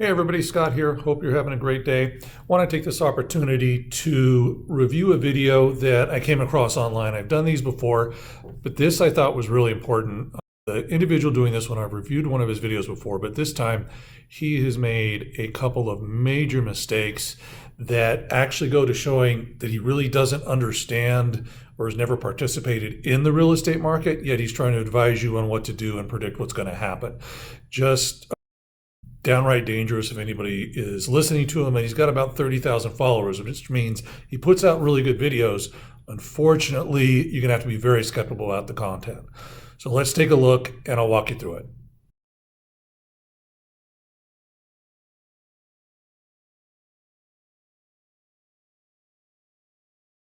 Hey everybody, Scott here. Hope you're having a great day. Want to take this opportunity to review a video that I came across online. I've done these before, but this I thought was really important. The individual doing this one, I've reviewed one of his videos before, but this time he has made a couple of major mistakes that actually go to showing that he really doesn't understand or has never participated in the real estate market, yet he's trying to advise you on what to do and predict what's going to happen. Just downright dangerous if anybody is listening to him, and he's got about 30,000 followers, which means he puts out really good videos. Unfortunately, you're gonna have to be very skeptical about the content. So let's take a look and I'll walk you through it.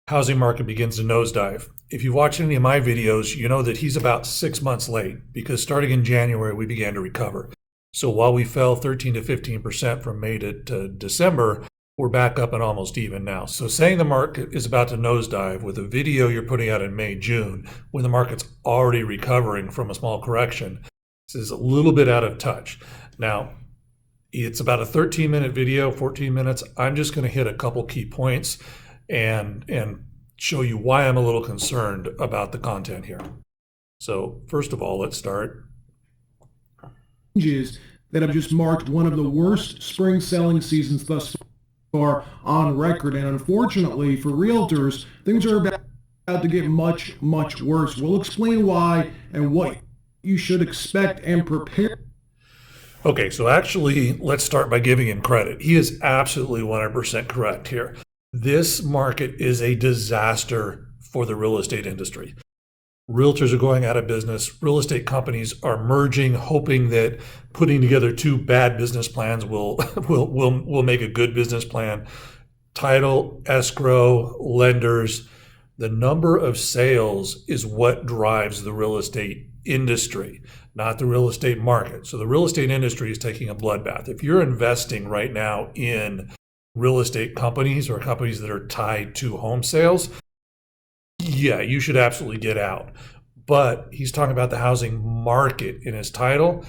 Housing market begins to nosedive. If you've watched any of my videos, you know that he's about 6 months late because starting in January, we began to recover. So while we fell 13 to 15% from May to December, we're back up and almost even now. So saying the market is about to nosedive with a video you're putting out in May, June, when the market's already recovering from a small correction, this is a little bit out of touch. Now, it's about a 13-minute video, 14 minutes. I'm just going to hit a couple key points and show you why I'm a little concerned about the content here. So first of all, let's start. That have just marked one of the worst spring selling seasons thus far on record. And unfortunately for realtors, things are about to get much, much worse. We'll explain why and what you should expect and prepare. Okay, so actually, let's start by giving him credit. He is absolutely 100% correct here. This market is a disaster for the real estate industry. Realtors are going out of business. Real estate companies are merging, hoping that putting together two bad business plans will make a good business plan. Title, escrow, lenders, the number of sales is what drives the real estate industry, not the real estate market. So the real estate industry is taking a bloodbath. If you're investing right now in real estate companies or companies that are tied to home sales, yeah, you should absolutely get out. But he's talking about the housing market in his title.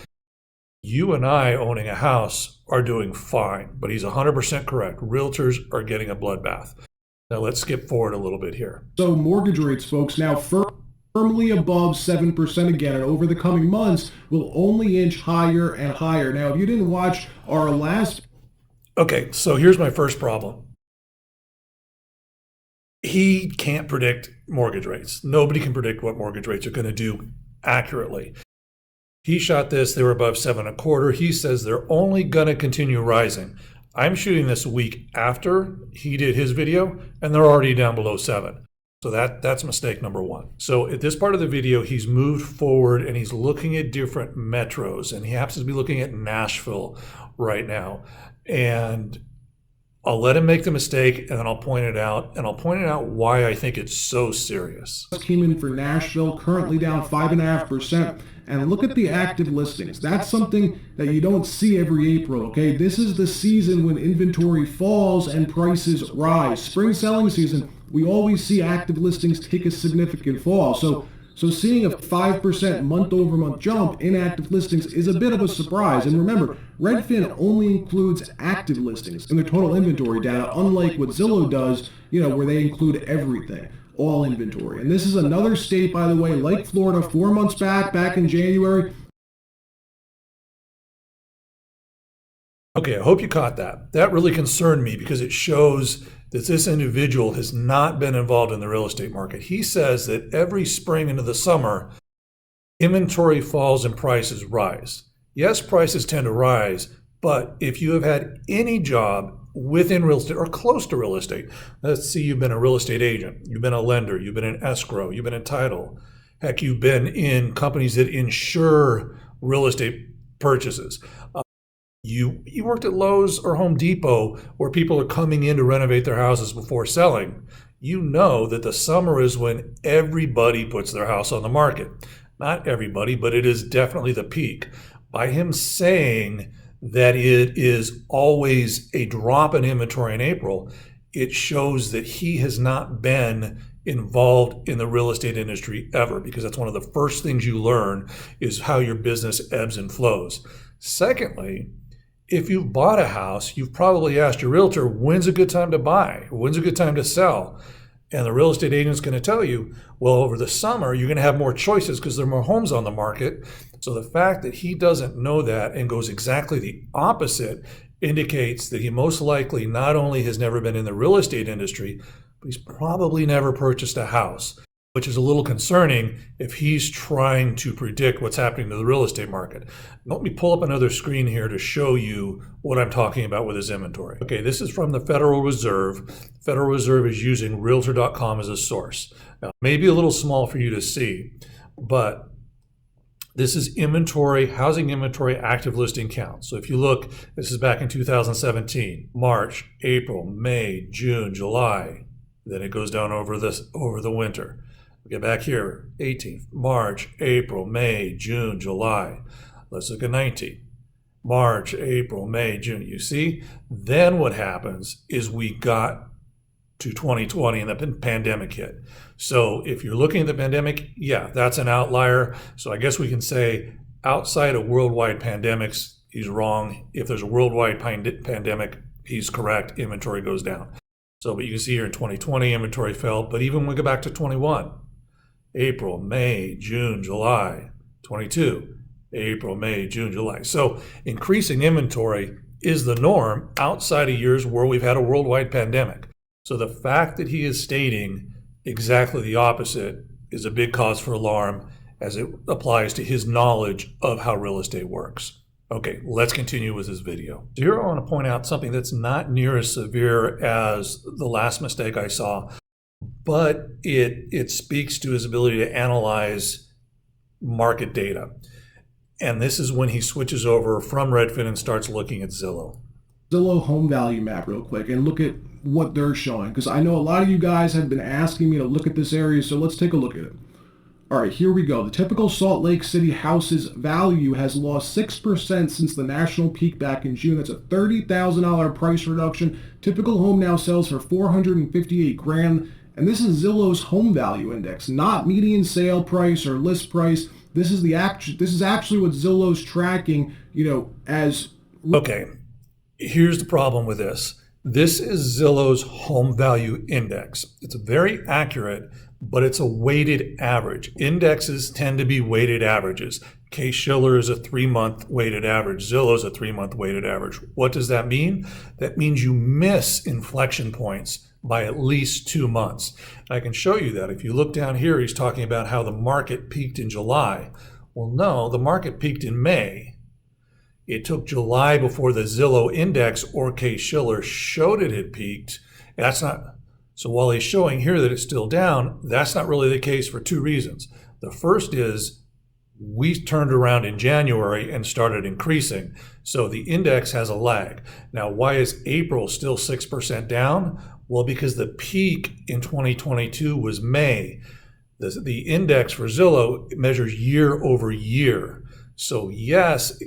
You and I owning a house are doing fine, but he's 100% correct. Realtors are getting a bloodbath. Now let's skip forward a little bit here. So mortgage rates, folks, now firmly above 7% again, and over the coming months will only inch higher and higher. Now, if you didn't watch our last... Okay, so here's my first problem. He can't predict mortgage rates. Nobody can predict what mortgage rates are going to do accurately. He shot this, they were above 7.25. He says they're only going to continue rising. I'm shooting this a week after he did his video, and they're already down below 7. So that's mistake number one. So at this part of the video, he's moved forward and he's looking at different metros, and he happens to be looking at Nashville right now. And I'll let him make the mistake, and then I'll point it out, and I'll point it out why I think it's so serious. Came in for Nashville, currently down 5.5%. And look at the active listings. That's something that you don't see every April, okay? This is the season when inventory falls and prices rise. Spring selling season, we always see active listings take a significant fall. So seeing a 5% month-over-month jump in active listings is a bit of a surprise. And remember, Redfin only includes active listings in their total inventory data, unlike what Zillow does, where they include everything, all inventory. And this is another state, by the way, like Florida, 4 months back in January. Okay, I hope you caught that. That really concerned me because it shows that this individual has not been involved in the real estate market. He says that every spring into the summer, inventory falls and prices rise. Yes, prices tend to rise, but if you have had any job within real estate or close to real estate, let's see, you've been a real estate agent, you've been a lender, you've been in escrow, you've been in title, heck, you've been in companies that insure real estate purchases. You worked at Lowe's or Home Depot where people are coming in to renovate their houses before selling. You know that the summer is when everybody puts their house on the market. Not everybody, but it is definitely the peak. By him saying that it is always a drop in inventory in April, it shows that he has not been involved in the real estate industry ever, because that's one of the first things you learn is how your business ebbs and flows. Secondly, if you've bought a house, you've probably asked your realtor, when's a good time to buy? When's a good time to sell? And the real estate agent's going to tell you, well, over the summer, you're going to have more choices because there are more homes on the market. So the fact that he doesn't know that and goes exactly the opposite indicates that he most likely not only has never been in the real estate industry, but he's probably never purchased a house, which is a little concerning if he's trying to predict what's happening to the real estate market. Let me pull up another screen here to show you what I'm talking about with his inventory. Okay, this is from the Federal Reserve. Federal Reserve is using Realtor.com as a source. Now, maybe a little small for you to see, but this is inventory, housing inventory, active listing count. So if you look, this is back in 2017, March, April, May, June, July. Then it goes down over the winter. We get back here, 18th, March, April, May, June, July. Let's look at 19. March, April, May, June. You see? Then what happens is we got to 2020 and the pandemic hit. So if you're looking at the pandemic, yeah, that's an outlier. So I guess we can say outside of worldwide pandemics, he's wrong. If there's a worldwide pandemic, he's correct. Inventory goes down. So, but you can see here in 2020, inventory fell. But even when we go back to 21, April, May, June, July, 22, April, May, June, July. So increasing inventory is the norm outside of years where we've had a worldwide pandemic. So the fact that he is stating exactly the opposite is a big cause for alarm as it applies to his knowledge of how real estate works. Okay, let's continue with this video. So here I want to point out something that's not near as severe as the last mistake I saw, but it speaks to his ability to analyze market data. And this is when he switches over from Redfin and starts looking at Zillow. Zillow home value map real quick and look at what they're showing, because I know a lot of you guys have been asking me to look at this area, so let's take a look at it. All right, here we go. The typical Salt Lake City house's value has lost 6% since the national peak back in June. That's a $30,000 price reduction. Typical home now sells for $458,000, and this is Zillow's home value index, not median sale price or list price. This is actually what Zillow's tracking, as. Okay, here's the problem with this. This is Zillow's home value index. It's very accurate, but it's a weighted average. Indexes tend to be weighted averages. Case-Shiller is a 3-month weighted average. Zillow is a 3-month weighted average. What does that mean? That means you miss inflection points by at least 2 months. I can show you that. If you look down here, he's talking about how the market peaked in July. Well, no, the market peaked in May. It took July before the Zillow index or Case-Shiller showed it had peaked. That's not, so while he's showing here that it's still down, that's not really the case for 2 reasons. The first is we turned around in January and started increasing. So the index has a lag. Now, why is April still 6% down? Well, because the peak in 2022 was May. The index for Zillow measures year over year. So yes,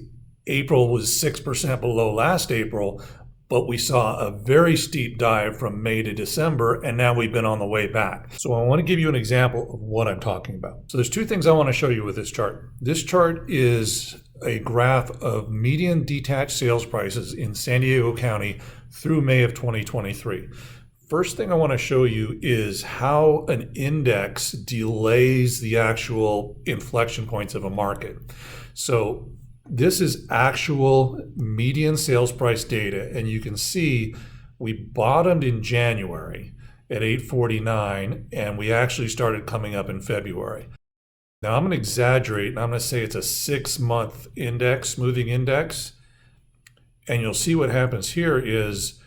April was 6% below last April, but we saw a very steep dive from May to December, and now we've been on the way back. So I want to give you an example of what I'm talking about. So there's 2 things I want to show you with this chart. This chart is a graph of median detached sales prices in San Diego County through May of 2023. First thing I want to show you is how an index delays the actual inflection points of a market. So this is actual median sales price data, and you can see we bottomed in January at 849, and we actually started coming up in February. Now I'm going to exaggerate, and I'm going to say it's a 6-month index, smoothing index, and you'll see what happens here is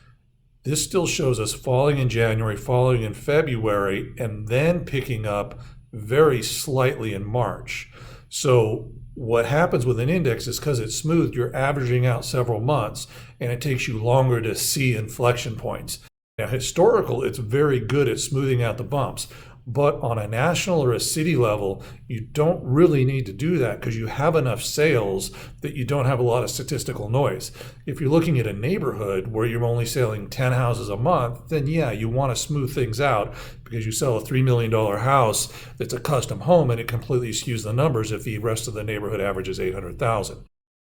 this still shows us falling in January, falling in February, and then picking up very slightly in March. So what happens with an index is because it's smooth, you're averaging out several months, and it takes you longer to see inflection points. Now, historical, it's very good at smoothing out the bumps. But on a national or a city level, you don't really need to do that because you have enough sales that you don't have a lot of statistical noise. If you're looking at a neighborhood where you're only selling 10 houses a month, then yeah, you want to smooth things out because you sell a $3 million house that's a custom home and it completely skews the numbers if the rest of the neighborhood averages 800,000.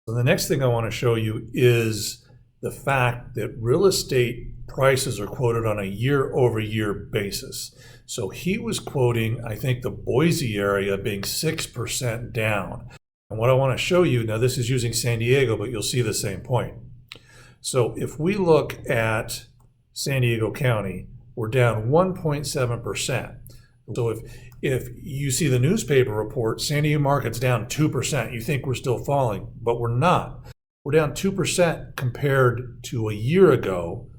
So the next thing I want to show you is the fact that real estate prices are quoted on a year-over-year basis. So he was quoting, I think, the Boise area being 6% down. And what I want to show you, now this is using San Diego, but you'll see the same point. So if we look at San Diego County, we're down 1.7%. So if you see the newspaper report, San Diego market's down 2%, you think we're still falling, but we're not. We're down 2% compared to a year ago.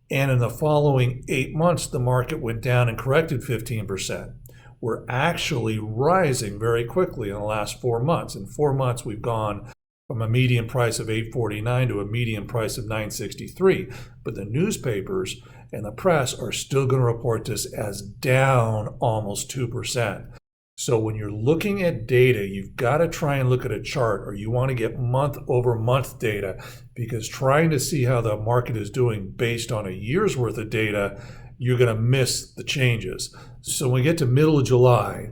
And in the following 8 months, the market went down and corrected 15%. We're actually rising very quickly in the last 4 months. In 4 months, we've gone from a median price of $849 to a median price of $963. But the newspapers and the press are still going to report this as down almost 2%. So when you're looking at data, you've got to try and look at a chart, or you want to get month over month data, because trying to see how the market is doing based on a year's worth of data, you're going to miss the changes. So when we get to middle of July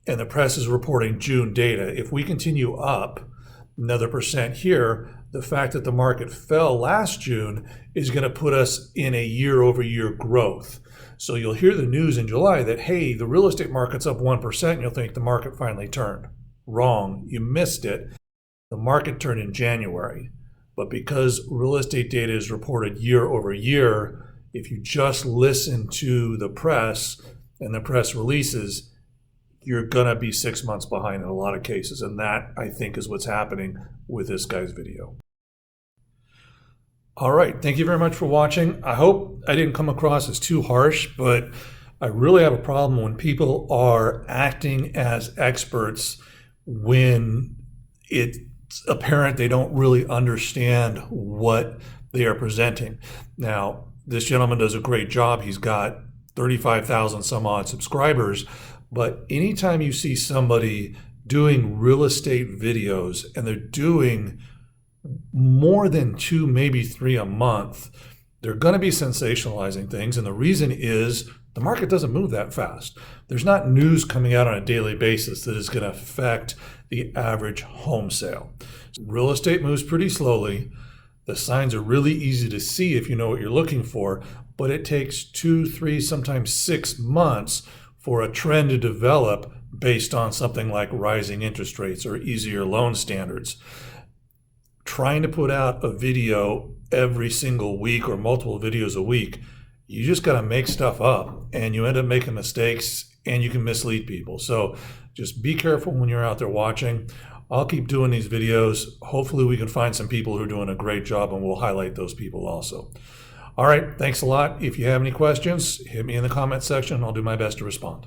and the press is reporting June data, if we continue up another percent here, the fact that the market fell last June is going to put us in a year-over-year growth. So you'll hear the news in July that, hey, the real estate market's up 1%, and you'll think the market finally turned. Wrong. You missed it. The market turned in January. But because real estate data is reported year over year, if you just listen to the press and the press releases, you're going to be 6 months behind in a lot of cases. And that, I think, is what's happening with this guy's video. All right. Thank you very much for watching. I hope I didn't come across as too harsh, but I really have a problem when people are acting as experts when it's apparent they don't really understand what they are presenting. Now, this gentleman does a great job. He's got 35,000 some odd subscribers. But anytime you see somebody doing real estate videos and they're doing more than 2, maybe 3 a month, they're going to be sensationalizing things. And the reason is the market doesn't move that fast. There's not news coming out on a daily basis that is going to affect the average home sale. Real estate moves pretty slowly. The signs are really easy to see if you know what you're looking for, but it takes 2, 3, sometimes 6 months for a trend to develop based on something like rising interest rates or easier loan standards. Trying to put out a video every single week or multiple videos a week, you just got to make stuff up and you end up making mistakes and you can mislead people. So just be careful when you're out there watching. I'll keep doing these videos. Hopefully we can find some people who are doing a great job and we'll highlight those people also. All right, thanks a lot. If you have any questions, hit me in the comment section and I'll do my best to respond.